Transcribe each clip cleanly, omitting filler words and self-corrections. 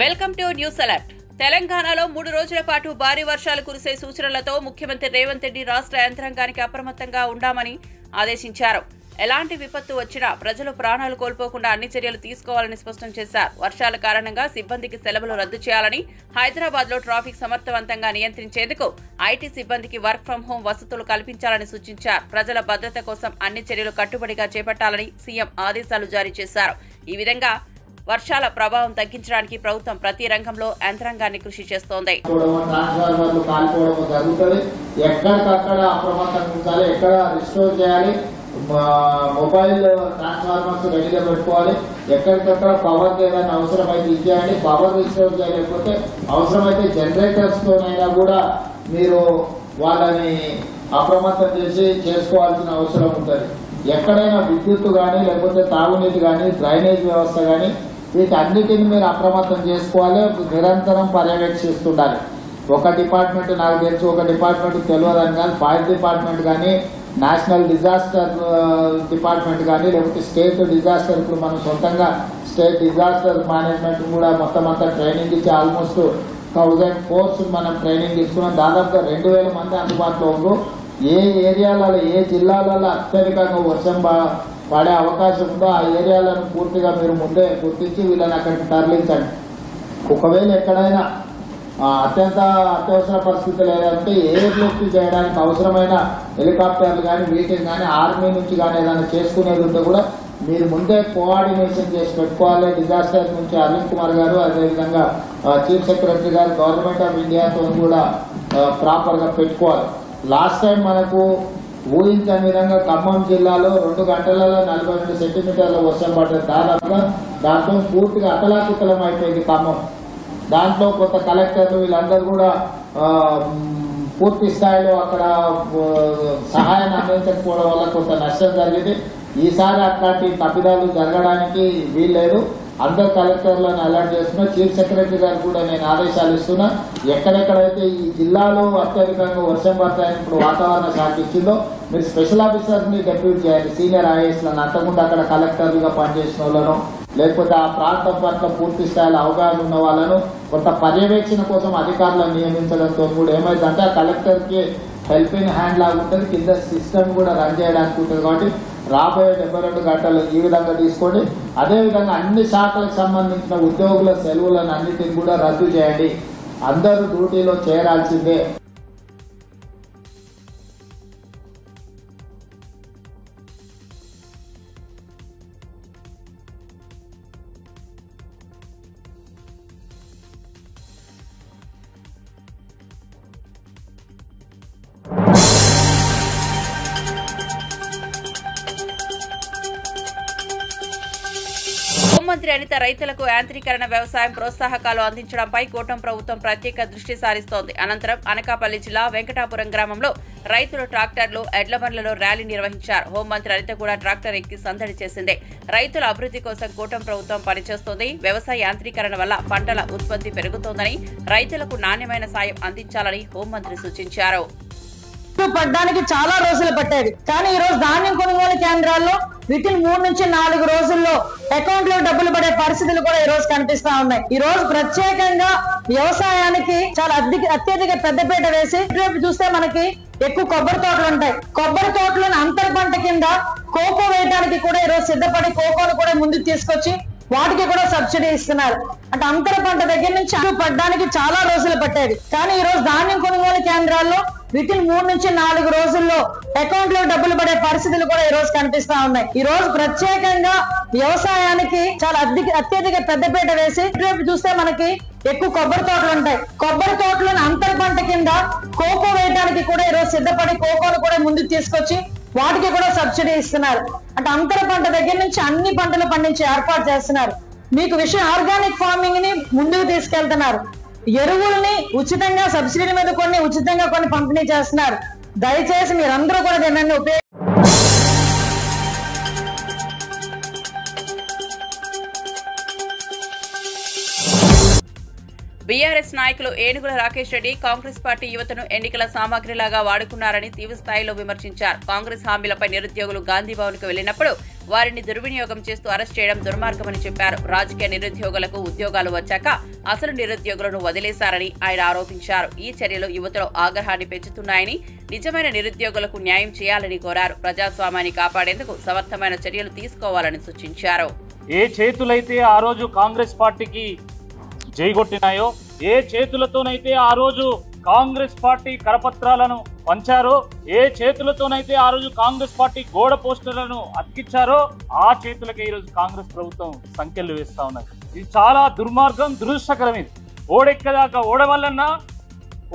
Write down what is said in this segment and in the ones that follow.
Welcome to news alert. తెలంగాణలో 3 రోజుల పాటు భారీ వర్షాలు కురిసే సూచనలతో ముఖ్యమంత్రి రేవంత్ రెడ్డి రాష్ట్ర యంత్రాంగానికి అప్రమత్తంగా ఉండామని ఆదేశించారు. ఎలాంటి విపత్తు వచ్చినా ప్రజలు ప్రాణాలు కోల్పోకుండా అన్ని చర్యలు తీసుకోవాలని స్పష్టం చేశారు. వర్షాల కారణంగా సిబ్బందికి సెలవులు రద్దు చేయాలని, హైదరాబాద్ లో ట్రాఫిక్ సమర్థవంతంగా నియంత్రించేందుకు ఐటీ సిబ్బందికి వర్క్ ఫ్రం హోం వసతులు కల్పించాలని సూచించారు. ప్రజల భద్రత కోసం అన్ని చర్యలు కట్టుబడిగా చేపట్టాలని సీఎం ఆదేశాలు జారీ చేశారు. ఈ విధంగా వర్షాల ప్రభావం తగ్గించడానికి ప్రభుత్వం ప్రతి రంగంలో యంత్రాంగాన్ని కృషి చేస్తోంది. ఎక్కడికక్కడ అప్రమత్తంగా ఉంచాలి, ఎక్కడ రిస్టోర్ చేయాలి, మొబైల్ ట్రాన్స్ఫార్మర్స్ రెడీగా పెట్టుకోవాలి, ఎక్కడికక్కడ పవర్ ఏదైనా అవసరమైతే ఇచ్చేయండి. పవర్ రిస్టోర్ చేయలేకపోతే అవసరమైతే జనరేటర్స్ తోనైనా కూడా మీరు వాళ్ళని అప్రమత్తం చేసి చేసుకోవాల్సిన అవసరం ఉంటుంది. ఎక్కడైనా విద్యుత్ కానీ లేకపోతే తాగునీటి కానీ డ్రైనేజ్ వ్యవస్థ కానీ వీటన్నిటిని మీరు అప్రమత్తం చేసుకోవాలి, నిరంతరం పర్యవేక్షిస్తుండాలి. ఒక డిపార్ట్మెంట్ నాకు తెలుసు, ఒక డిపార్ట్మెంట్ తెలియదని కానీ ఫైర్ డిపార్ట్మెంట్ కానీ నేషనల్ డిజాస్టర్ డిపార్ట్మెంట్ కానీ లేకపోతే స్టేట్ డిజాస్టర్, ఇప్పుడు మనం సొంతంగా స్టేట్ డిజాస్టర్ మేనేజ్మెంట్ కూడా మొత్తం అంతా ట్రైనింగ్ ఇచ్చి ఆల్మోస్ట్ 1000 కోర్స్ మనం ట్రైనింగ్ ఇస్తున్నాం. దాదాపుగా 2000 మంది అందుబాటులో ఉన్నారు. ఏ ఏరియాలలో ఏ జిల్లాలలో అత్యధికంగా వర్షం పడే అవకాశం ఉందో ఆ ఏరియాలను పూర్తిగా మీరు ముందే గుర్తించి వీళ్ళని అక్కడికి తరలించండి. ఒకవేళ ఎక్కడైనా అత్యవసర పరిస్థితులు ఏదంటే ఎయిర్ లిఫ్ట్ చేయడానికి అవసరమైన హెలికాప్టర్లు కానీ వీటిని కానీ ఆర్మీ నుంచి కానీ ఏదైనా చేసుకునేది ఉంటే కూడా మీరు ముందే కోఆర్డినేషన్ చేసి పెట్టుకోవాలి. డిజాస్టర్ నుంచి అనిల్ కుమార్ గారు, అదేవిధంగా చీఫ్ సెక్రటరీ గారు గవర్నమెంట్ ఆఫ్ ఇండియాతో కూడా ప్రాపర్గా పెట్టుకోవాలి. లాస్ట్ టైం మనకు ఊహించని విధంగా ఖమ్మం జిల్లాలో 2 గంటలలో 42 సెంటీమీటర్ల వర్షం పడ్డది. దాదాపుగా దాంతో పూర్తిగా అతలాకుతలం అయిపోయింది ఖమ్మం. దాంట్లో కొత్త కలెక్టర్లు వీళ్ళందరూ కూడా పూర్తి స్థాయిలో అక్కడ సహాయాన్ని అందించకపోవడం వల్ల కొంత నష్టం జరిగింది. ఈసారి అట్లాంటి తప్పిదాలు జరగడానికి వీల్లేదు. అందరు కలెక్టర్లను అలర్ట్ చేస్తున్నా. చీఫ్ సెక్రటరీ గారు కూడా నేను ఆదేశాలు ఇస్తున్నా. ఎక్కడెక్కడైతే ఈ జిల్లాలో అత్యధికంగా వర్షం పడతాయని ఇప్పుడు వాతావరణ శాఖ ఇచ్చిందో మీరు స్పెషల్ ఆఫీసర్స్ ని డెప్యూట్ చేయాలి, సీనియర్ ఐఏఎస్లను, అంతకుముందు అక్కడ కలెక్టర్లుగా పనిచేసిన వాళ్ళను లేకపోతే ఆ ప్రాంతం పట్ల పూర్తి స్థాయిలో అవగాహన ఉన్న వాళ్ళను కొంత పర్యవేక్షణ కోసం అధికారులను నియమించడంతో కూడా ఏమైందంటే ఆ కలెక్టర్కి హెల్పింగ్ హ్యాండ్ లాగా ఉంటుంది, కింద సిస్టమ్ కూడా రన్ చేయడానికి ఉంటుంది. కాబట్టి రాబోయే 72 గంటలు ఈ విధంగా తీసుకోండి. అదేవిధంగా అన్ని శాఖలకు సంబంధించిన ఉద్యోగుల సెలవులను అన్నిటిని కూడా రద్దు చేయండి. అందరూ డ్యూటీలో చేరాల్సిందే. హోంమంత్రి అనిత రైతులకు యాంత్రీకరణ వ్యవసాయం ప్రోత్సాహకాలు అందించడంపై కూటమి ప్రభుత్వం ప్రత్యేక దృష్టి సారిస్తోంది. అనంతరం అనకాపల్లి జిల్లా వెంకటాపురం గ్రామంలో రైతులు ట్రాక్టర్లు, ఎడ్ల బండ్లలో ర్యాలీ నిర్వహించారు. హోంమంత్రి అనిత కూడా ట్రాక్టర్ ఎక్కి సందడి చేసింది. రైతుల అభివృద్ధి కోసం కూటమి ప్రభుత్వం పనిచేస్తోంది. వ్యవసాయ యాంత్రీకరణ వల్ల పంటల ఉత్పత్తి పెరుగుతోందని, రైతులకు నాణ్యమైన సాయం అందించాలని హోంమంత్రి సూచించారు. పడ్డానికి చాలా రోజులు పట్టేది, కానీ ఈ రోజు ధాన్యం కొనుగోలు కేంద్రాల్లో వితిన్ 3 నుంచి 4 రోజుల్లో అకౌంట్ లో డబ్బులు పడే పరిస్థితులు కూడా ఈ రోజు కనిపిస్తా ఉన్నాయి. ఈ రోజు ప్రత్యేకంగా వ్యవసాయానికి చాలా అత్యధిక పెద్దపీట వేసి ఇటువైపు చూస్తే మనకి ఎక్కువ కొబ్బరి తోటలు ఉంటాయి. కొబ్బరి తోటలను అంతర్ పంట కింద కోకో వేయడానికి కూడా ఈ రోజు సిద్ధపడి కోకోను కూడా ముందుకు తీసుకొచ్చి వాటికి కూడా సబ్సిడీ ఇస్తున్నారు. అంటే అంతర పంట దగ్గర నుంచి పడ్డానికి చాలా రోజులు పట్టేది, కానీ ఈ రోజు ధాన్యం కొనుగోలు కేంద్రాల్లో వితిన్ 3 నుంచి 4 రోజుల్లో అకౌంట్ లో డబ్బులు పడే పరిస్థితులు కూడా ఈ రోజు కనిపిస్తా ఉన్నాయి. ఈ రోజు ప్రత్యేకంగా వ్యవసాయానికి చాలా అత్యధిక పెద్దపీట వేసి ఇటువైపు చూస్తే మనకి ఎక్కువ కొబ్బరి తోటలు ఉంటాయి. కొబ్బరి తోటలను అంతర్ పంట కింద కోకో వేయడానికి కూడా ఈ రోజు సిద్ధపడి కోకోను కూడా ముందుకు తీసుకొచ్చి వాటికి కూడా సబ్సిడీ ఇస్తున్నారు. అంటే అంతర పంట దగ్గర నుంచి అన్ని పంటలు పండించి ఏర్పాటు చేస్తున్నారు. మీకు విషయం ఆర్గానిక్ ఫార్మింగ్ ని ముందుకు తీసుకెళ్తున్నారు. ఎరువుల్ని ఉచితంగా సబ్సిడీ మీద కొన్ని ఉచితంగా కొన్ని పంపిణీ చేస్తున్నారు. దయచేసి మీరందరూ కూడా దీన్ని బీఆర్ఎస్ నాయకులు ఏనుగుల రాకేష్ రెడ్డి కాంగ్రెస్ పార్టీ యువతను ఎన్నికల సామాగ్రిలాగా వాడుకున్నారని తీవ్ర స్థాయిలో విమర్శించారు. కాంగ్రెస్ హామీలపై నిరుద్యోగులు గాంధీ భవన్ కు వెళ్లినప్పుడు వారిని దుర్వినియోగం చేస్తూ అరెస్ట్ చేయడం దుర్మార్గమని చెప్పారు. రాజకీయ నిరుద్యోగులకు ఉద్యోగాలు వచ్చాక అసలు నిరుద్యోగులను వదిలేశారని ఆయన ఆరోపించారు. ఈ చర్యలు యువతలో ఆగ్రహాన్ని పెంచుతున్నాయని, నిజమైన నిరుద్యోగులకు న్యాయం చేయాలని కోరారు. ప్రజాస్వామ్యాన్ని కాపాడేందుకు సమర్థమైన చర్యలు తీసుకోవాలని సూచించారు. ఏ చేతులైతే ఆ రోజు కాంగ్రెస్ పార్టీకి జైగొట్టినాయో, ఏ చేతులతోనైతే ఆ రోజు కాంగ్రెస్ పార్టీ కరపత్రాలను పంచారో, ఏ చేతులతోనైతే ఆ రోజు కాంగ్రెస్ పార్టీ గోడ పోస్టర్లను అతికించారో ఆ చేతులకే ఈరోజు కాంగ్రెస్ ప్రభుత్వం సంఖ్యలు వేస్తా ఉన్నది. ఇది చాలా దుర్మార్గం, దురదృష్టకరం. ఇది ఓడెక్కదాకా ఓడవల్లన్నా,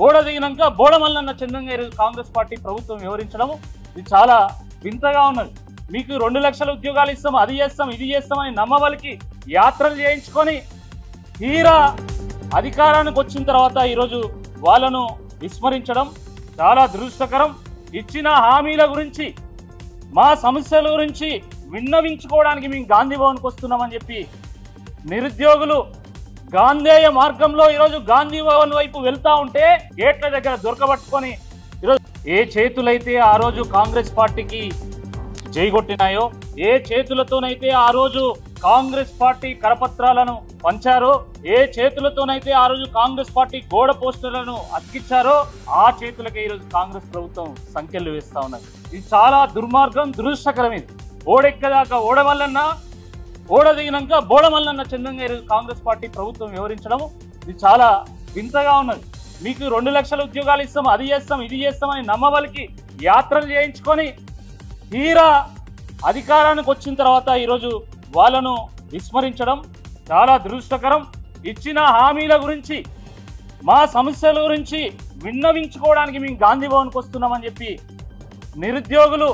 ఓడదిగినాక బోడమల్లన్న చందంగా ఈరోజు కాంగ్రెస్ పార్టీ ప్రభుత్వం వివరించడము ఇది చాలా వింతగా ఉన్నది. మీకు 2 లక్షల ఉద్యోగాలు ఇస్తాం, అది చేస్తాం, ఇది చేస్తామని నమ్మవలికి యాత్రలు చేయించుకొని తీరా అధికారానికి వచ్చిన తర్వాత ఈరోజు వాళ్ళను విస్మరించడం చాలా దురదృష్టకరం. ఇచ్చిన హామీల గురించి, మా సమస్యల గురించి విన్నవించుకోవడానికి మేము గాంధీ భవన్కి వస్తున్నామని చెప్పి నిరుద్యోగులు గాంధేయ మార్గంలో ఈరోజు గాంధీ భవన్ వైపు వెళ్తా ఉంటే గేట్ల దగ్గర దొరకబట్టుకొని ఈరోజు ఏ చేతులైతే ఆ రోజు కాంగ్రెస్ పార్టీకి జైగొట్టినాయో, ఏ చేతులతోనైతే ఆ రోజు కాంగ్రెస్ పార్టీ కరపత్రాలను పంచారో, ఏ చేతులతోనైతే ఆ రోజు కాంగ్రెస్ పార్టీ గోడ పోస్టర్లను అతికించారో ఆ చేతులకే ఈరోజు కాంగ్రెస్ ప్రభుత్వం సంఖ్యలు వేస్తా ఉన్నది. ఇది చాలా దుర్మార్గం, దురదృష్టకరం. ఇది ఓడెక్కదాకా ఓడవల్లన్నా, ఓడదిగినాక బోడమల్లన్న చందంగా ఈరోజు కాంగ్రెస్ పార్టీ ప్రభుత్వం వివరించడము ఇది చాలా వింతగా ఉన్నది. మీకు 2 లక్షల ఉద్యోగాలు ఇస్తాం, అది చేస్తాం, ఇది చేస్తామని నమ్మవలికి యాత్రలు చేయించుకొని తీరా అధికారానికి వచ్చిన తర్వాత ఈరోజు వాళ్ళను విస్మరించడం చాలా దురదృష్టకరం. ఇచ్చిన హామీల గురించి, మా సమస్యల గురించి విన్నవించుకోవడానికి మేము గాంధీ భవన్కి వస్తున్నామని చెప్పి నిరుద్యోగులు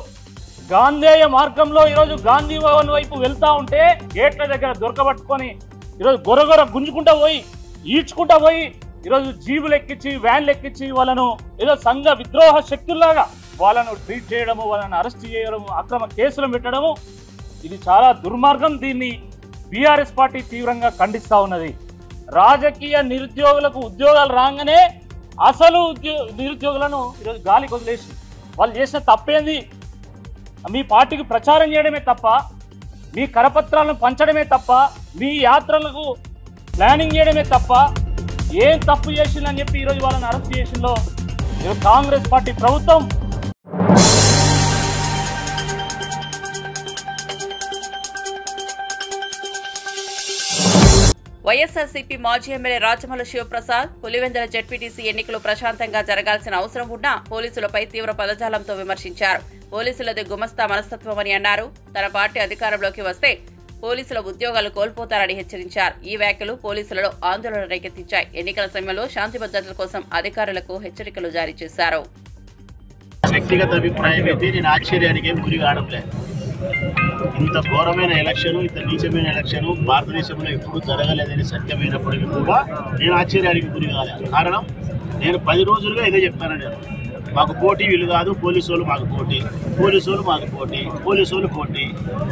గాంధేయ మార్గంలో ఈరోజు గాంధీ భవన్ వైపు వెళ్తా ఉంటే గేట్ల దగ్గర దొరకబట్టుకొని ఈరోజు గొరగొర గుంజుకుంటా పోయి, ఈడ్చుకుంటా పోయి ఈరోజు జీబులు ఎక్కించి, వ్యాన్లు ఎక్కించి వాళ్ళను ఏదో సంఘ విద్రోహ శక్తుల్లాగా వాళ్ళను ట్రీట్ చేయడము, వాళ్ళని అరెస్ట్ చేయడము, అక్రమ కేసులు పెట్టడము ఇది చాలా దుర్మార్గం. దీన్ని బీఆర్ఎస్ పార్టీ తీవ్రంగా ఖండిస్తా ఉన్నది. రాజకీయ నిరుద్యోగులకు ఉద్యోగాలు రాగానే అసలు నిరుద్యోగులను ఈరోజు గాలికి వదిలేసి వాళ్ళు చేసిన తప్పేంది? మీ పార్టీకి ప్రచారం చేయడమే తప్ప, మీ కరపత్రాలను పంచడమే తప్ప, మీ యాత్రలకు ప్లానింగ్ చేయడమే తప్ప ఏం తప్పు చేసిందని చెప్పి ఈరోజు వాళ్ళని అరెస్ట్ చేసిందో కాంగ్రెస్ పార్టీ ప్రభుత్వం. వైఎస్ఆర్సీపీ మాజీ ఎమ్మెల్యే రాచమల్లు శివప్రసాద్ పులివెందుల జెడ్పీటీసీ ఎన్నికలు ప్రశాంతంగా జరగాల్సిన అవసరం ఉన్నా పోలీసులపై తీవ్ర పదజాలంతో విమర్శించారు. పోలీసులది గుమస్తా మనస్తత్వమని అన్నారు. తన పార్టీ అధికారంలోకి వస్తే పోలీసుల ఉద్యోగాలు కోల్పోతారని హెచ్చరించారు. ఈ వ్యాఖ్యలు పోలీసులలో ఆందోళన రేకెత్తించాయి. ఎన్నికల సమయంలో శాంతి భద్రతల కోసం అధికారులకు హెచ్చరికలు జారీ చేశారు. వ్యక్తిగత అభిప్రాయం అయితే నేను ఆశ్చర్యానికి ఏం గురి కావట్లేదు. ఇంత ఘోరమైన ఎలక్షన్, ఇంత నీచమైన ఎలక్షన్ భారతదేశంలో ఎప్పుడు జరగలేదని సత్యమైనప్పటికీ కూడా నేను ఆశ్చర్యానికి గురి కాలేదు. కారణం, నేను 10 రోజులుగా ఇదే చెప్తాను. నేను మాకు పోటీ వీళ్ళు కాదు, పోలీసు వాళ్ళు మాకు పోటీ, పోలీసు వాళ్ళు మాకు పోటీ, పోలీసు వాళ్ళు పోటీ,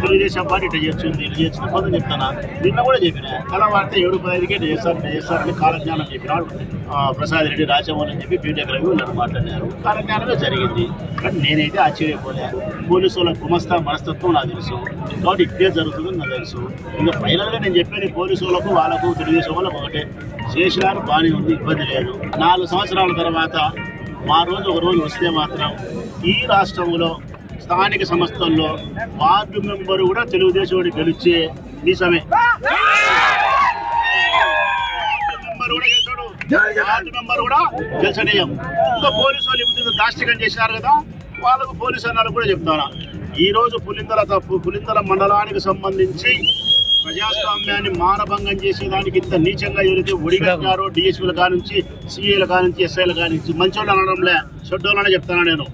తెలుగుదేశం పార్టీ ఇట్లా చేస్తుంది, ఇట్లా చేస్తుంది కొంత చెప్తాను. నిన్న కూడా చెప్పిన తెల్లవారితే 7-15కే ఇట్లా చేస్తారని కాలజ్ఞానం చెప్పినాడు ప్రసాద్ రెడ్డి, రాజమౌళి అని చెప్పి బీటెక్ రవి వీళ్ళని మాట్లాడినారు. కాలజ్ఞానమే జరిగింది. కానీ నేనైతే ఆశ్చర్యపోలేదు. పోలీసు వాళ్ళ గుమస్తా మనస్తత్వం నాకు తెలుసు, కాబట్టి ఇట్టే జరుగుతుందని నాకు తెలుసు. ఇంకా ఫైనల్గా నేను చెప్పేది పోలీసు వాళ్ళకు, వాళ్ళకు, తెలుగుదేశం వాళ్ళకు ఒకటే, చేసినారు బాగానే ఉంది, ఇబ్బంది లేదు. 4 సంవత్సరాల తర్వాత మా రోజు ఒక రోజు వస్తే మాత్రం ఈ రాష్ట్రంలో స్థానిక సంస్థల్లో వార్డు మెంబరు కూడా తెలుగుదేశం గెలిచే నిజమే. వార్డు మెంబర్ కూడా గెలిచనీయం. ఇంకా పోలీసు వాళ్ళు ఇప్పుడు దాష్టికం చేసినారు కదా, వాళ్ళకు పోలీసు అన్నారు కూడా చెప్తాను. ఈరోజు పులిందల మండలానికి సంబంధించి ప్రజాస్వామ్యాన్ని మానభంగం చేసేదానికి ఇంత నీచంగా ఎవరైతే ఒడిగట్టారో డిఎస్పీల కానుంచి, సిఐల కానుంచి, ఎస్ఐల కానుంచి మంచోళ్ళు అనడంలే, చెడ్డోళ్ళనే చెప్తాను నేను.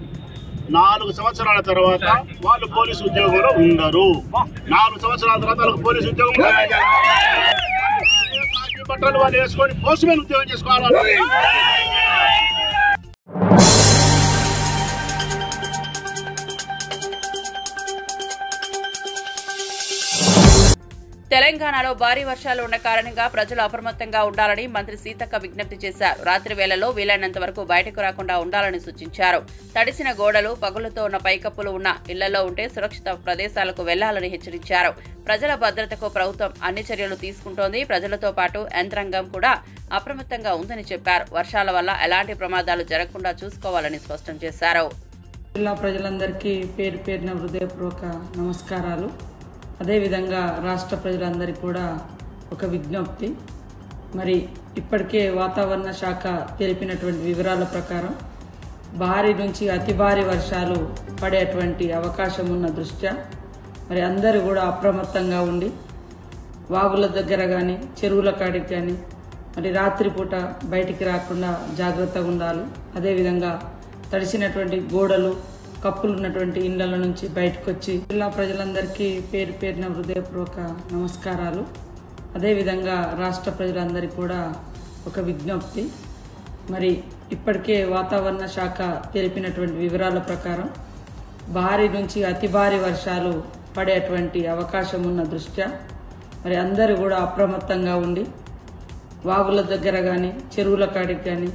4 సంవత్సరాల తర్వాత వాళ్ళు పోలీసు ఉద్యోగంలో ఉండరు. 4 సంవత్సరాల తర్వాత వాళ్ళకి పోలీసు ఉద్యోగం బట్టలు వాళ్ళు వేసుకొని పోస్ట్ మ్యాన్ ఉద్యోగం చేసుకోవాలి. తెలంగాణలో భారీ వర్షాలు ఉన్న కారణంగా ప్రజలు అప్రమత్తంగా ఉండాలని మంత్రి సీతక్క విజ్ఞప్తి చేశారు. రాత్రి వేళల్లో వీలైనంత వరకు బయటకు రాకుండా ఉండాలని సూచించారు. తడిసిన గోడలు, పగులతో ఉన్న పైకప్పులు ఉన్న ఇళ్లలో ఉంటే సురక్షిత ప్రదేశాలకు వెళ్లాలని హెచ్చరించారు. ప్రజల భద్రతకు ప్రభుత్వం అన్ని చర్యలు తీసుకుంటోంది. ప్రజలతో పాటు యంత్రాంగం కూడా అప్రమత్తంగా ఉందని చెప్పారు. వర్షాల వల్ల ఎలాంటి ప్రమాదాలు జరగకుండా చూసుకోవాలని స్పష్టం చేశారు. జిల్లా ప్రజలందరికీ పేరు పేరున హృదయపూర్వక నమస్కారాలు. అదేవిధంగా రాష్ట్ర ప్రజలందరికీ కూడా ఒక విజ్ఞప్తి. మరి ఇప్పటికే వాతావరణ శాఖ తెలిపినటువంటి వివరాల ప్రకారం భారీ నుంచి అతి భారీ వర్షాలు పడేటువంటి అవకాశం ఉన్న దృష్ట్యా మరి అందరూ కూడా అప్రమత్తంగా ఉండి వాగుల దగ్గర కానీ చెరువుల కాడికి కానీ మరి రాత్రిపూట బయటికి రాకుండా జాగ్రత్తగా ఉండాలి. అదేవిధంగా తడిసినటువంటి గోడలు, కప్పులు ఉన్నటువంటి ఇళ్ల నుంచి బయటకు వచ్చి జిల్లా ప్రజలందరికీ పేరు పేరున హృదయపూర్వక నమస్కారాలు. అదేవిధంగా రాష్ట్ర ప్రజలందరికీ కూడా ఒక విజ్ఞప్తి. మరి ఇప్పటికే వాతావరణ శాఖ తెలిపినటువంటి వివరాల ప్రకారం భారీ నుంచి అతి భారీ వర్షాలు పడేటువంటి అవకాశం ఉన్న దృష్ట్యా మరి అందరూ కూడా అప్రమత్తంగా ఉండి వాగుల దగ్గర కానీ చెరువుల కాడికి కానీ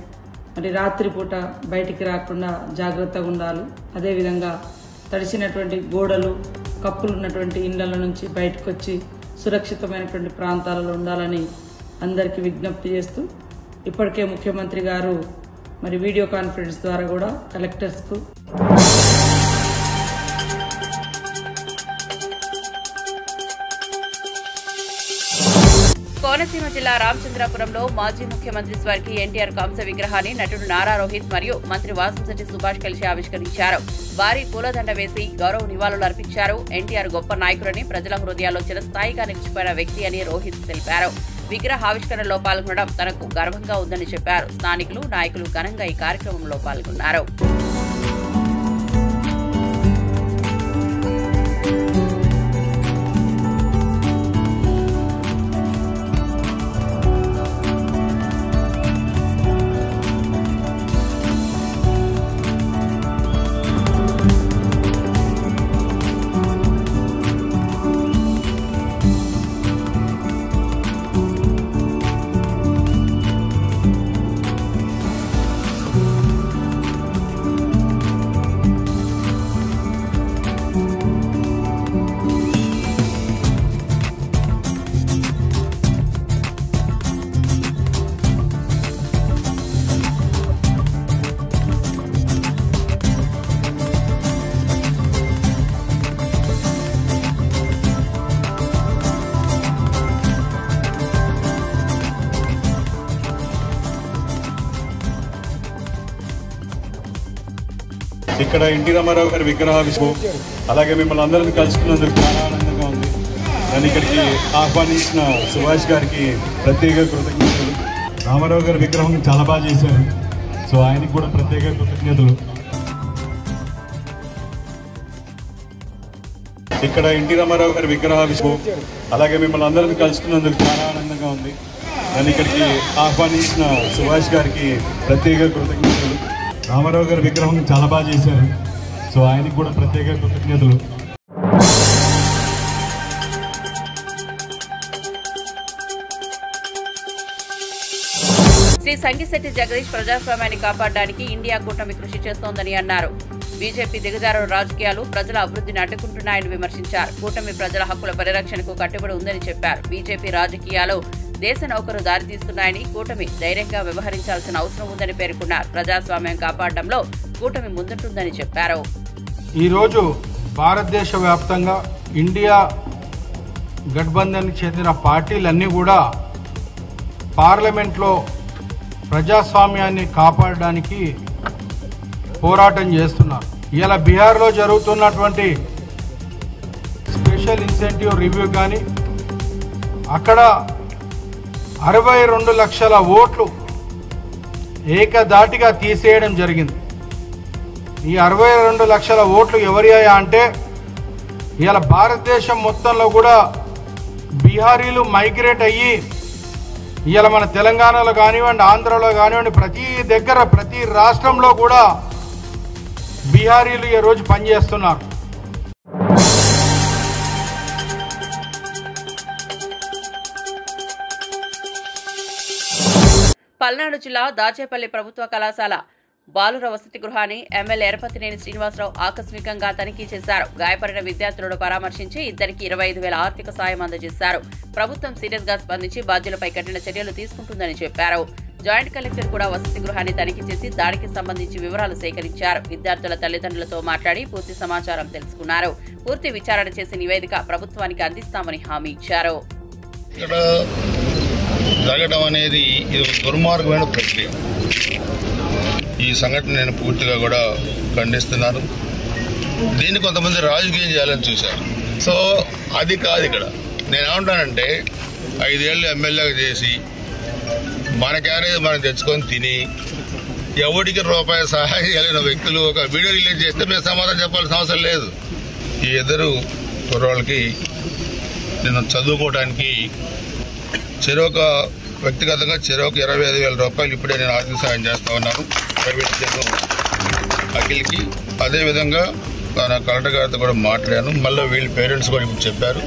మరి రాత్రిపూట బయటికి రాకుండా జాగ్రత్తగా ఉండాలి. అదేవిధంగా తడిసినటువంటి గోడలు, కప్పులు ఉన్నటువంటి ఇళ్ల నుంచి బయటకు వచ్చి సురక్షితమైనటువంటి ప్రాంతాలలో ఉండాలని అందరికీ విజ్ఞప్తి చేస్తూ ఇప్పటికే ముఖ్యమంత్రి గారు మరి వీడియో కాన్ఫరెన్స్ ద్వారా కూడా కలెక్టర్స్కు కోనసీమ జిల్లా రామచంద్రాపురంలో మాజీ ముఖ్యమంత్రి స్వర్గీయ ఎన్టీఆర్ కాంస్య విగ్రహాన్ని నటుడు నారా రోహిత్ మరియు మంత్రి వాసంశెట్టి సుభాష్ కలిసి ఆవిష్కరించారు. భారీ పూలదండ వేసి గౌరవ నివాళులు అర్పించారు. ఎన్టీఆర్ గొప్ప నాయకుడని, ప్రజల హృదయాల్లో చిరస్థాయిగా నిలిచిపోయిన వ్యక్తి అని రోహిత్ తెలిపారు. విగ్రహ ఆవిష్కరణలో పాల్గొనడం తనకు గర్వంగా ఉందని చెప్పారు. స్థానికులు, నాయకులు ఘనంగా ఈ కార్యక్రమంలో పాల్గొన్నారు. ఇక్కడ ఎన్టీ రామారావు గారి విగ్రహావిష్కరణ, అలాగే మిమ్మల్ని అందరినీ కలుసుకున్నందుకు చాలా ఆనందంగా ఉంది. నేను ఇక్కడికి ఆహ్వానించిన సుభాష్ గారికి ప్రత్యేక కృతజ్ఞతలు. రామారావు గారి విగ్రహం చాలా బాగా చేశారు, సో ఆయనకి కూడా ప్రత్యేక కృతజ్ఞతలు. ఇక్కడ ఎన్టీ రామారావు గారి విగ్రహావిష్కరణ, అలాగే మిమ్మల్ని అందరినీ కలుసుకున్నందుకు చాలా ఆనందంగా ఉంది. నేను ఇక్కడికి ఆహ్వానించిన సుభాష్ గారికి ప్రత్యేక కృతజ్ఞతలు. రామారావు గారి విగ్రహం చాలా బాగా చేశారు, సో ఆయనకి కూడా ప్రత్యేక కృతజ్ఞతలు. శ్రీ సంగిశెట్టి జగదీష్ ప్రజాస్వామ్యాన్ని కాపాడడానికి ఇండియా కూటమి కృషి చేస్తోందని అన్నారు. బీజేపీ దిగజారు రాజకీయాలు ప్రజల అభివృద్ధిని అడ్డుకుంటున్నాయని విమర్శించారు. కూటమి ప్రజల హక్కుల పరిరక్షణకు కట్టుబడి ఉందని చెప్పారు. బీజేపీ రాజకీయాలు దేశ నౌకరు దారితీస్తున్నాయని, కూటమి ధైర్యంగా వ్యవహరించాల్సిన అవసరం ఉందని పేర్కొన్నారు. ప్రజాస్వామ్యం కాపాడడంలో కూటమి ముందుంటుందని చెప్పారు. ఈరోజు భారతదేశ వ్యాప్తంగా ఇండియా గఠబంధన్కి చెందిన పార్టీలన్నీ కూడా పార్లమెంట్లో ప్రజాస్వామ్యాన్ని కాపాడడానికి పోరాటం చేస్తున్నారు. ఇలా బీహార్లో జరుగుతున్నటువంటి స్పెషల్ ఇన్సెంటివ్ రివ్యూ కానీ అక్కడ 62 లక్షల ఓట్లు ఏకధాటిగా తీసేయడం జరిగింది. ఈ 62 లక్షల ఓట్లు ఎవరి అంటే ఇలా భారతదేశం మొత్తంలో కూడా బీహారీలు మైగ్రేట్ అయ్యి ఇలా మన తెలంగాణలో కానివ్వండి, ఆంధ్రలో కానివ్వండి, ప్రతి దగ్గర ప్రతి రాష్ట్రంలో కూడా బీహారీలు ఈరోజు పనిచేస్తున్నారు. పల్నాడు జిల్లా దాచేపల్లి ప్రభుత్వ కళాశాల బాలుర వసతి గృహాన్ని ఎమ్మెల్యే ఎరపతినేని శ్రీనివాసరావు ఆకస్మికంగా తనిఖీ చేశారు. గాయపడిన విద్యార్థులను పరామర్శించి ఇద్దరికి 25,000 ఆర్థిక సాయం అందజేశారు. ప్రభుత్వం సీరియస్ గా స్పందించి బాధ్యులపై కఠిన చర్యలు తీసుకుంటుందని చెప్పారు. జాయింట్ కలెక్టర్ కూడా వసతి గృహాన్ని తనిఖీ చేసి దాడికి సంబంధించి వివరాలు సేకరించారు. విద్యార్థుల తల్లిదండ్రులతో మాట్లాడి పూర్తి సమాచారం తెలుసుకున్నారు. పూర్తి విచారణ చేసి నివేదిక ప్రభుత్వానికి అందిస్తామని హామీ ఇచ్చారు. జరగడం అనేది ఇది దుర్మార్గమైన ప్రక్రియ. ఈ సంఘటన నేను పూర్తిగా కూడా ఖండిస్తున్నాను. దీన్ని కొంతమంది రాజకీయం చేయాలని చూశారు. సో అది కాదు. ఇక్కడ నేను ఏమంటానంటే 5 ఏళ్ళు ఎమ్మెల్యేగా చేసి మన క్యారేజ్ మనం తెచ్చుకొని తిని ఎవరికి రూపాయి సహాయం చేయలేని వ్యక్తులు ఒక వీడియో రిలీజ్ చేస్తే మేము సమాధానం చెప్పాల్సిన అవసరం లేదు. ఈ ఇద్దరు కుర్రోళ్ళకి నేను చదువుకోవడానికి చెరొక వ్యక్తిగతంగా చెరొక 25,000 రూపాయలు ఇప్పుడే నేను ఆర్థిక సాయం చేస్తా ఉన్నాను ప్రైవేట్ ఉద్యోగం అఖిల్కి. అదేవిధంగా కలెక్టర్ గారితో కూడా మాట్లాడాను. మళ్ళీ వీళ్ళ పేరెంట్స్ కూడా ఇప్పుడు చెప్పారు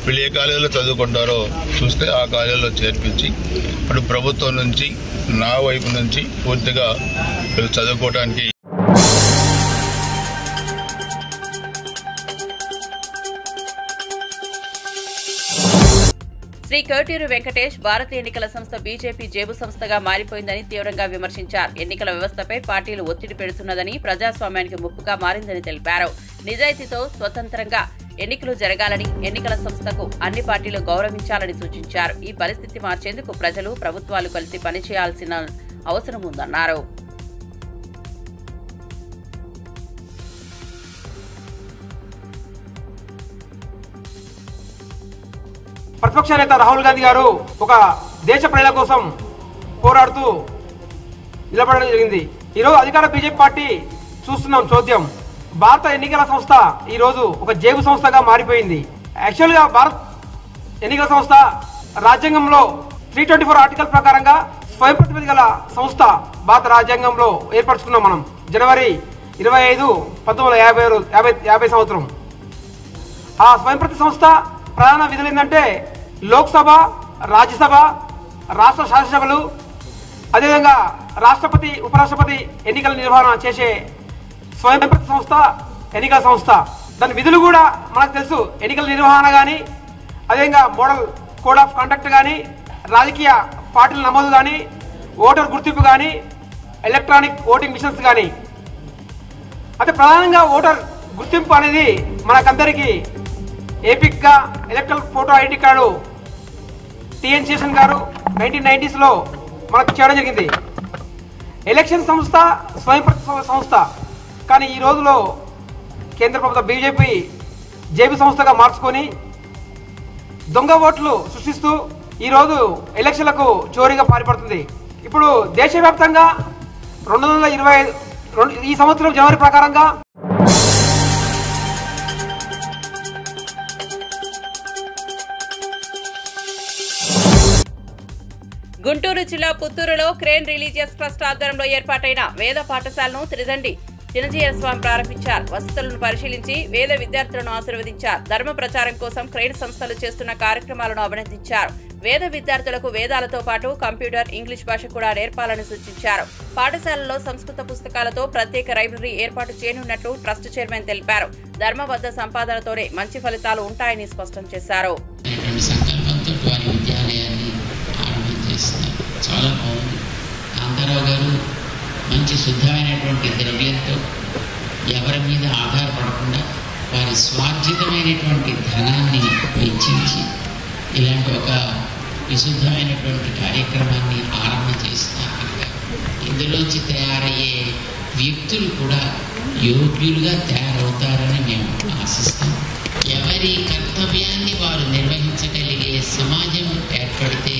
వీళ్ళు ఏ కాలేజీలో చదువుకుంటారో చూస్తే ఆ కాలేజీలో చేర్పించి అటు ప్రభుత్వం నుంచి నా వైపు నుంచి పూర్తిగా వీళ్ళు చదువుకోవడానికి. శ్రీ కోటూరు వెంకటేష్ భారతీయ ఎన్నికల సంస్థ బీజేపీ జేబు సంస్థగా మారిపోయిందని తీవ్రంగా విమర్శించారు. ఎన్నికల వ్యవస్థపై పార్టీలు ఒత్తిడి పెడుతున్నదని, ప్రజాస్వామ్యానికి ముప్పుగా మారిందని తెలిపారు. నిజాయితీతో స్వతంత్రంగా ఎన్నికలు జరగాలని, ఎన్నికల సంస్థకు అన్ని పార్టీలు గౌరవించాలని సూచించారు. ఈ పరిస్థితి మార్చేందుకు ప్రజలు, ప్రభుత్వాలు కలిసి పనిచేయాల్సిన అవసరం ఉందన్నారు. ప్రతిపక్ష నేత రాహుల్ గాంధీ గారు ఒక దేశ ప్రజల కోసం పోరాడుతూ నిలబడడం జరిగింది. ఈరోజు అధికార బీజేపీ పార్టీ చూస్తున్నాం చోద్యం. భారత ఎన్నికల సంస్థ ఈరోజు ఒక జేబు సంస్థగా మారిపోయింది. యాక్చువల్గా భారత్ ఎన్నికల సంస్థ రాజ్యాంగంలో 324 ఆర్టికల్ ప్రకారంగా స్వయం ప్రతిపత్తి గల సంస్థ భారత రాజ్యాంగంలో ఏర్పరచుకున్నాం మనం జనవరి 25, 1950 సంవత్సరం. ఆ స్వయం ప్రతిపత్తి సంస్థ ప్రధాన విధులు ఏంటంటే లోక్సభ, రాజ్యసభ, రాష్ట్ర శాసనసభలు, అదేవిధంగా రాష్ట్రపతి, ఉపరాష్ట్రపతి ఎన్నికల నిర్వహణ చేసే స్వయం ప్రతిపత్తి సంస్థ ఎన్నికల సంస్థ. దాని విధులు కూడా మనకు తెలుసు. ఎన్నికల నిర్వహణ కానీ, అదేవిధంగా మోడల్ కోడ్ ఆఫ్ కండక్ట్ కానీ, రాజకీయ పార్టీల నమోదు కానీ, ఓటర్ గుర్తింపు కానీ, ఎలక్ట్రానిక్ ఓటింగ్ మిషన్స్ కానీ. అయితే ప్రధానంగా ఓటర్ గుర్తింపు అనేది మనకందరికీ ఏపిక్గా electoral photo ID card TN Seshan గారు 1990s మనకు చేయడం జరిగింది. ఎలక్షన్ సంస్థ స్వయం ప్రతిపత్తి సంస్థ. కానీ ఈ రోజులో కేంద్ర ప్రభుత్వ బీజేపీ జేబీ సంస్థగా మార్చుకొని దొంగ ఓట్లు సృష్టిస్తూ ఈరోజు ఎలక్షన్లకు చోరీగా పాల్పడుతుంది. ఇప్పుడు దేశవ్యాప్తంగా 225 ఈ సంవత్సరం జనవరి ప్రకారంగా గుంటూరు జిల్లా పుత్తూరులో క్రేన్ రిలీజియస్ ట్రస్ట్ ఆధ్వర్యంలో ఏర్పాటైన వేద పాఠశాలను త్రిదండి చిన్నజీయర్ స్వామి ప్రారంభించారు. వసతులను పరిశీలించి వేద విద్యార్థులను ఆశీర్వదించారు. ధర్మ ప్రచారం కోసం క్రేన్ సంస్థలు చేస్తున్న కార్యక్రమాలను అభినందించారు. వేద విద్యార్థులకు వేదాలతో పాటు కంప్యూటర్, ఇంగ్లీష్ భాష కూడా నేర్పాలని సూచించారు. పాఠశాలలో సంస్కృత పుస్తకాలతో ప్రత్యేక లైబ్రరీ ఏర్పాటు చేయనున్నట్లు ట్రస్ట్ చైర్మన్ తెలిపారు. ధర్మబద్ధ సంపాదనతోనే మంచి ఫలితాలు ఉంటాయని స్పష్టం చేశారు. చాలా బాగుంది. కాంతారావు గారు మంచి శుద్ధమైనటువంటి ద్రవ్యంతో ఎవరి మీద ఆధారపడకుండా వారి స్వార్జితమైనటువంటి ధనాన్ని వెచ్చించి ఇలాంటి ఒక విశుద్ధమైనటువంటి కార్యక్రమాన్ని ఆరంభం చేస్తున్నారు. ఇందులోంచి తయారయ్యే వ్యక్తులు కూడా యోగ్యులుగా తయారవుతారని మేము ఆశిస్తాం. ఎవరి కర్తవ్యాన్ని వారు నిర్వహించగలిగే సమాజం ఏర్పడితే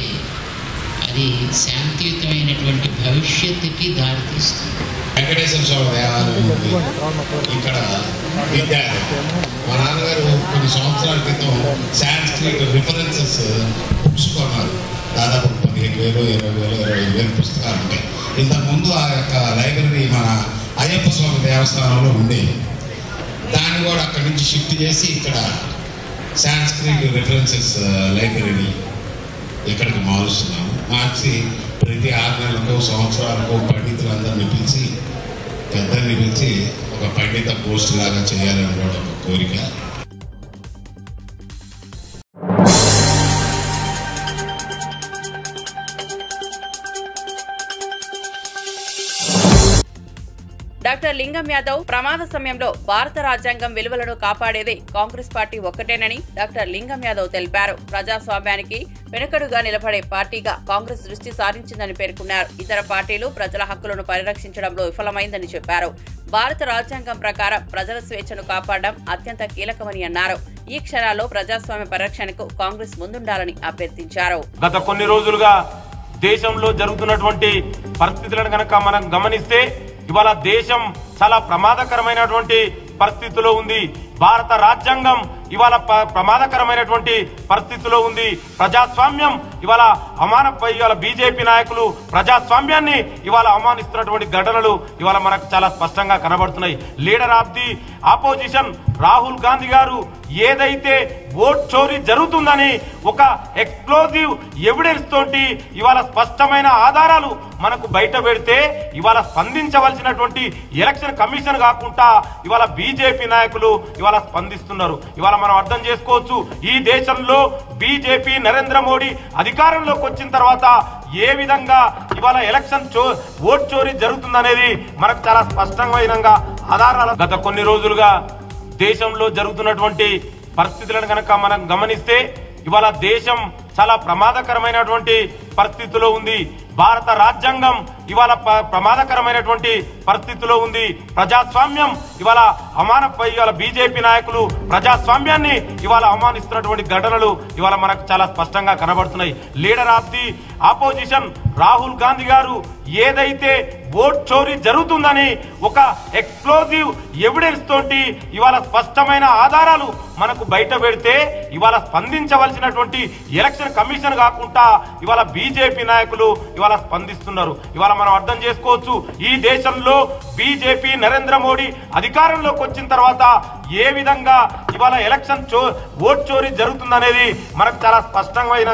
అది శాంతియుతమైనటువంటి భవిష్యత్తుకి దారితీస్తుంది. వెంకటేశ్వర స్వామి దేవాలయం ఉంది ఇక్కడ. విద్యార్థి మా నాన్నగారు కొన్ని సంవత్సరాల క్రితం సాంస్క్రిట్ రిఫరెన్సెస్ బుక్స్ కొన్నారు. దాదాపు 15,000, 20,000, 25,000 పుస్తకాలు ఉంటాయి. ఇంతకుముందు ఆ యొక్క లైబ్రరీ మన అయ్యప్ప స్వామి దేవస్థానంలో ఉండేది. దాన్ని కూడా అక్కడి నుంచి షిఫ్ట్ చేసి ఇక్కడ సాంస్క్రిట్ రిఫరెన్సెస్ లైబ్రరీని ఇక్కడికి మారుస్తున్నాము. మార్చి ప్రతి 6 నెలలకు సంవత్సరాలకు పండితులందరినీ పిలిచి పెద్దల్ని పిలిచి ఒక పండిత పోస్ట్ లాగా చేయాలని కూడా ఒక కోరిక. డాక్టర్ లింగం యాదవ్ ప్రమాద సమయంలో భారత రాజ్యాంగం విలువలను కాపాడేదే కాంగ్రెస్ పార్టీ ఒక్కటేనని డాక్టర్ లింగం యాదవ్ తెలిపారు. ప్రజాస్వామ్యానికి వెనుకడుగా నిలబడే పార్టీగా కాంగ్రెస్ దృష్టి సారించిందని పేర్కొన్నారు. ఇతర పార్టీలు ప్రజల హక్కులను పరిరక్షించడంలో విఫలమైందని చెప్పారు. భారత రాజ్యాంగం ప్రకారం ప్రజల స్వేచ్ఛను కాపాడడం అత్యంత కీలకమని అన్నారు. ఈ క్షణాల్లో ప్రజాస్వామ్య పరిరక్షణకు కాంగ్రెస్ ముందుండాలని అభ్యర్థించారు. గత కొన్ని రోజులుగా దేశంలో జరుగుతున్నటువంటి పరిస్థితులను కనుక మనం గమనిస్తే ఇవాళ దేశం చాలా ప్రమాదకరమైనటువంటి పరిస్థితిలో ఉంది. భారత రాజ్యాంగం ఇవాళ ప్రమాదకరమైనటువంటి పరిస్థితిలో ఉంది. ప్రజాస్వామ్యం ఇవాళ ఇవాళ బీజేపీ నాయకులు ప్రజాస్వామ్యాన్ని ఇవాళ అవమానిస్తున్నటువంటి ఘటనలు ఇవాళ మనకు చాలా స్పష్టంగా కనబడుతున్నాయి. Leader of the opposition Rahul Gandhi గారు ఏదైతే ఓట్ చోరీ జరుగుతుందని ఒక ఎక్స్ప్లోజివ్ ఎవిడెన్స్ తోటి ఇవాళ స్పష్టమైన ఆధారాలు మనకు బయట పెడితే ఇవాళ స్పందించవలసినటువంటి ఎలక్షన్ కమిషన్ కాకుండా ఇవాళ బీజేపీ నాయకులు ఇవాళ స్పందిస్తున్నారు. ఇవాళ మనం అర్థం చేసుకోవచ్చు, ఈ దేశంలో బీజేపీ నరేంద్ర మోడీ అధికారంలోకి వచ్చిన తర్వాత ఏ విధంగా ఇవాళ ఎలక్షన్ ఓట్ చోరీ జరుగుతుందనేది మనకు చాలా స్పష్టమైన ఆధారాలు. గత కొన్ని రోజులుగా దేశంలో జరుగుతున్నటువంటి పరిస్థితులను కనుక మనం గమనిస్తే ఇవాళ దేశం చాలా ప్రమాదకరమైనటువంటి పరిస్థితిలో ఉంది. భారత రాజ్యాంగం ఇవాళ ప్రమాదకరమైనటువంటి పరిస్థితిలో ఉంది. ప్రజాస్వామ్యం ఇవాళ ఇవాళ బీజేపీ నాయకులు ప్రజాస్వామ్యాన్ని ఇవాళ అవమానిస్తున్నటువంటి ఘటనలు ఇవాళ మనకు చాలా స్పష్టంగా కనబడుతున్నాయి. Leader of the opposition Rahul Gandhi గారు ఏదైతే ఓట్ చోరీ జరుగుతుందని ఒక ఎక్స్ప్లోజివ్ ఎవిడెన్స్ తోటి ఇవాళ స్పష్టమైన ఆధారాలు మనకు బయట పెడితే ఇవాళ స్పందించవలసినటువంటి ఎలక్షన్ కమిషన్ కాకుండా ఇవాళ బీజేపీ నాయకులు ఇవాళ స్పందిస్తున్నారు. ఇవాళ మనం అర్థం చేసుకోవచ్చు, ఈ దేశంలో బీజేపీ నరేంద్ర మోడీ అధికారంలోకి వచ్చిన తర్వాత ఏ విధంగా ఇవాళ ఎలక్షన్ ఓట్ చోరీ జరుగుతుందనేది మనకు చాలా స్పష్టమైన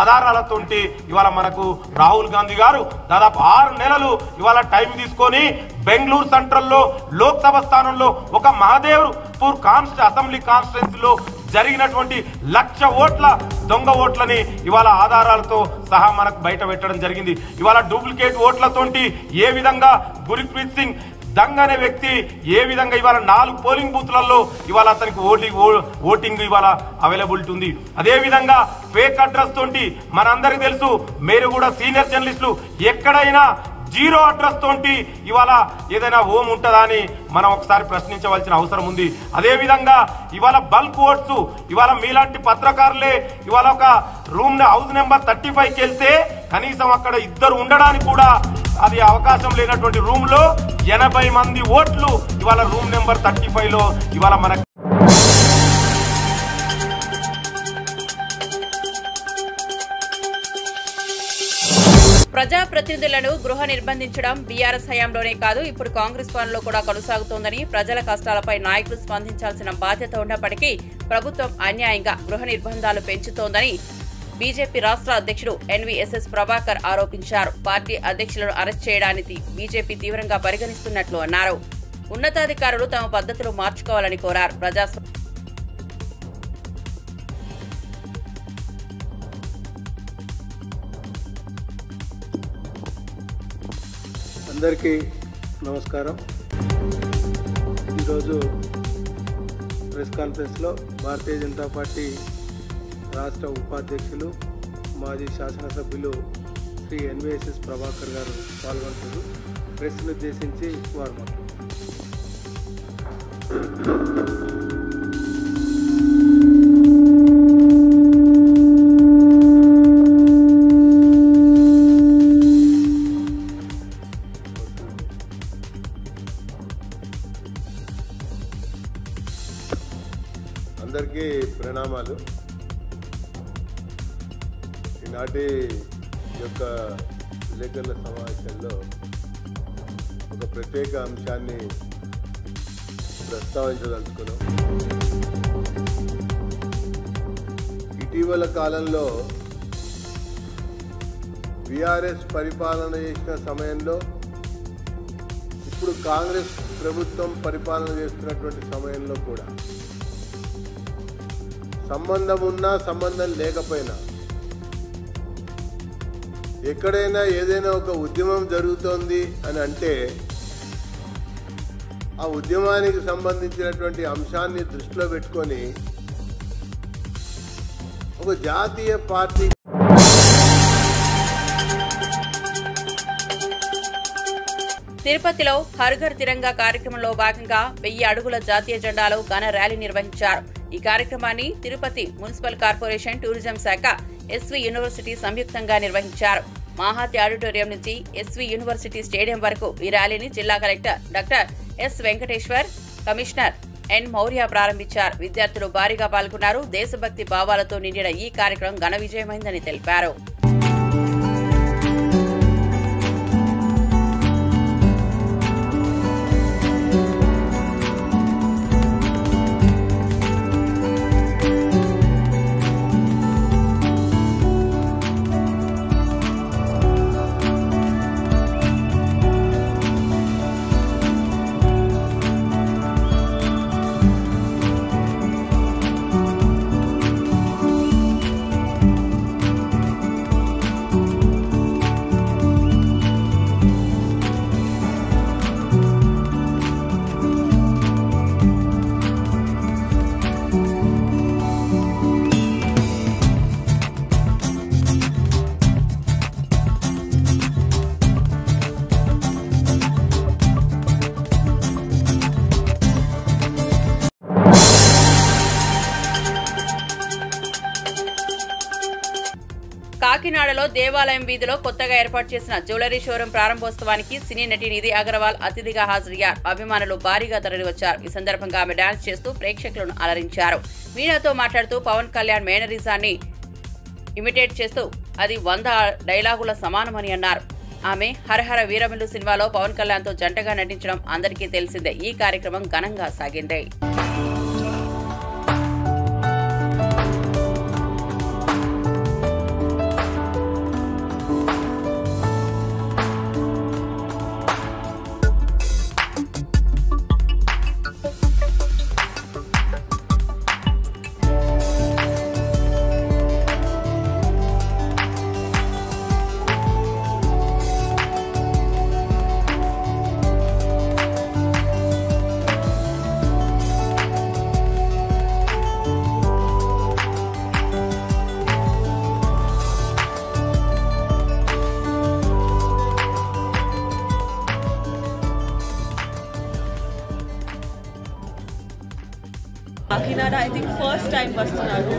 ఆధారాలతోటి ఇవాళ మనకు రాహుల్ గాంధీ గారు దాదాపు 6 నెలలు ఇవాళ టైం తీసుకొని బెంగళూరు సెంట్రల్ లో లోక్సభ స్థానంలో ఒక మహదేవ్పూర్ అసెంబ్లీ కాన్స్టిట్యున్సీలో జరిగినటువంటి 1,00,000 ఓట్ల దొంగ ఓట్లని ఇవాళ ఆధారాలతో సహా మనకు బయట పెట్టడం జరిగింది. ఇవాళ డూప్లికేట్ ఓట్లతోటి ఏ విధంగా గుర్ప్రీత్ సింగ్ దంగ్ అనే వ్యక్తి ఏ విధంగా ఇవాళ 4 పోలింగ్ బూత్లలో ఇవాళ అతనికి ఓటింగ్ ఇవాళ అవైలబిలిటీ ఉంది. అదే విధంగా ఫేక్ అడ్రస్ తోటి మనందరికీ తెలుసు, మీరు కూడా సీనియర్ జర్నలిస్టులు, ఎక్కడైనా 0 అడ్రస్ తోటి ఇవాళ ఏదైనా హోమ్ ఉంటుందా అని మనం ఒకసారి ప్రశ్నించవలసిన అవసరం ఉంది. అదే విధంగా ఇవాళ బల్క్ ఓట్స్ ఇవాళ మీలాంటి పత్రకారులే ఇవాళ ఒక హౌస్ నెంబర్ 35కి వెళ్తే కనీసం అక్కడ 2 ఉండడానికి కూడా అది అవకాశం లేనటువంటి రూమ్ లో 80 మంది ఓట్లు ఇవాళ రూమ్ నెంబర్ 35లో ఇవాళ మనకు ప్రజాప్రతినిధులను గృహ నిర్బంధించడం బీఆర్ఎస్ హయాంలోనే కాదు, ఇప్పుడు కాంగ్రెస్ పాలనలో కూడా కొనసాగుతోందని, ప్రజల కష్టాలపై నాయకులు స్పందించాల్సిన బాధ్యత ఉన్నప్పటికీ ప్రభుత్వం అన్యాయంగా గృహ నిర్బంధాలు పెంచుతోందని బీజేపీ రాష్ట్ర అధ్యక్షుడు ఎన్వీఎస్ఎస్ ప్రభాకర్ ఆరోపించారు. పార్టీ అధ్యక్షులను అరెస్ట్ చేయడానికి బీజేపీ తీవ్రంగా పరిగణిస్తున్నట్లు అన్నారు. ఉన్నతాధికారులు తమ పద్ధతులు మార్చుకోవాలని కోరారు. అందరికీ నమస్కారం. ఈరోజు ప్రెస్ కాన్ఫరెన్స్లో భారతీయ జనతా పార్టీ రాష్ట్ర ఉపాధ్యక్షులు మాజీ శాసనసభ్యులు శ్రీ ఎన్వీఎస్ఎస్ ప్రభాకర్ గారు పాల్గొంటారు. ప్రెస్ను ఉద్దేశించి వారు మాట్లాడారు. అందరికీ ప్రణామాలు. ఈనాటి యొక్క విలేకరుల సమావేశంలో ఒక ప్రత్యేక అంశాన్ని ప్రస్తావించదలుచుకున్నాం. ఇటీవల కాలంలో బీఆర్ఎస్ పరిపాలన చేసిన సమయంలో, ఇప్పుడు కాంగ్రెస్ ప్రభుత్వం పరిపాలన చేస్తున్నటువంటి సమయంలో కూడా సంబంధం ఉన్నా సంబంధం లేకపోయినా ఎక్కడైనా ఏదైనా ఒక ఉద్యమం జరుగుతోంది అని అంటే ఆ ఉద్యమానికి సంబంధించినటువంటి అంశాన్ని దృష్టిలో పెట్టుకొని ఒక జాతీయ పార్టీ తిరుపతిలో హర్ ఘర్ తిరంగా కార్యక్రమంలో భాగంగా 1000 అడుగుల జాతీయ జెండాలో ఘన ర్యాలీ నిర్వహించారు. ఈ కార్యక్రమాన్ని తిరుపతి మున్సిపల్ కార్పొరేషన్, టూరిజం శాఖ, ఎస్వి యూనివర్సిటీ సంయుక్తంగా నిర్వహించారు. మాహాతి ఆడిటోరియం నుంచి ఎస్వి యూనివర్సిటీ స్టేడియం వరకు ఈ ర్యాలీని జిల్లా collector doctor S Venkateswar, commissioner N Maurya ప్రారంభించారు. విద్యార్థులు భారీగా పాల్గొన్నారు. దేశభక్తి భావాలతో నిండిన ఈ కార్యక్రమం ఘన విజయమైందని తెలిపారు. కాకినాడలో దేవాలయం వీధిలో కొత్తగా ఏర్పాటు చేసిన జ్యువెలరీ షోరూం ప్రారంభోత్సవానికి సినీ నటి నిధి అగర్వాల్ అతిథిగా హాజరయ్యారు. అభిమానులు భారీగా తరలివచ్చారు. ఈ సందర్భంగా ఆమె డాన్స్ చేస్తూ ప్రేక్షకులను అలరించారు. మీడియాతో మాట్లాడుతూ పవన్ కళ్యాణ్ మేనరిజాన్ని ఇమిటేట్ చేస్తూ అది 100 డైలాగుల సమానమని అన్నారు. ఆమె హరహర వీరమల్లు సినిమాలో పవన్ కళ్యాణ్తో జంటగా నటించడం అందరికీ తెలిసిందే. ఈ కార్యక్రమం ఘనంగా సాగింది. Kakinada I think first time వస్తున్నారు.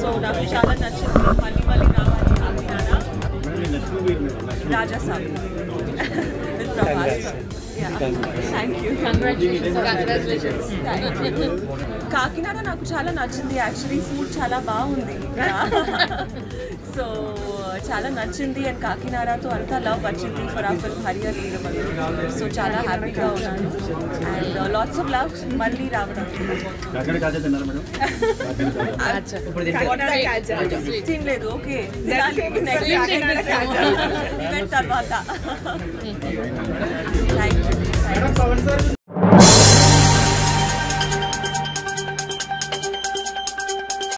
సో నాకు చాలా నచ్చింది. మళ్ళీ మళ్ళీ రావాలి Kakinada. Raja Saab with Prabhas. Thank you. Congratulations. Kakinada నాకు చాలా నచ్చింది. యాక్చువల్లీ ఫుడ్ చాలా బాగుంది. సో చాలా నచ్చింది. అండ్ కాకినాడతో అంతా లవ్ వచ్చింది ఫర్ ఆ ఫిల్మ్ హరియర్ వీరమల్లు. సో చాలా హ్యాపీగా ఉన్నాను. అండ్ లాట్స్ ఆఫ్ లవ్ మళ్ళీ రావడం. తినలేదు. ఓకే నెక్స్ట్ తర్వాత. Thank you.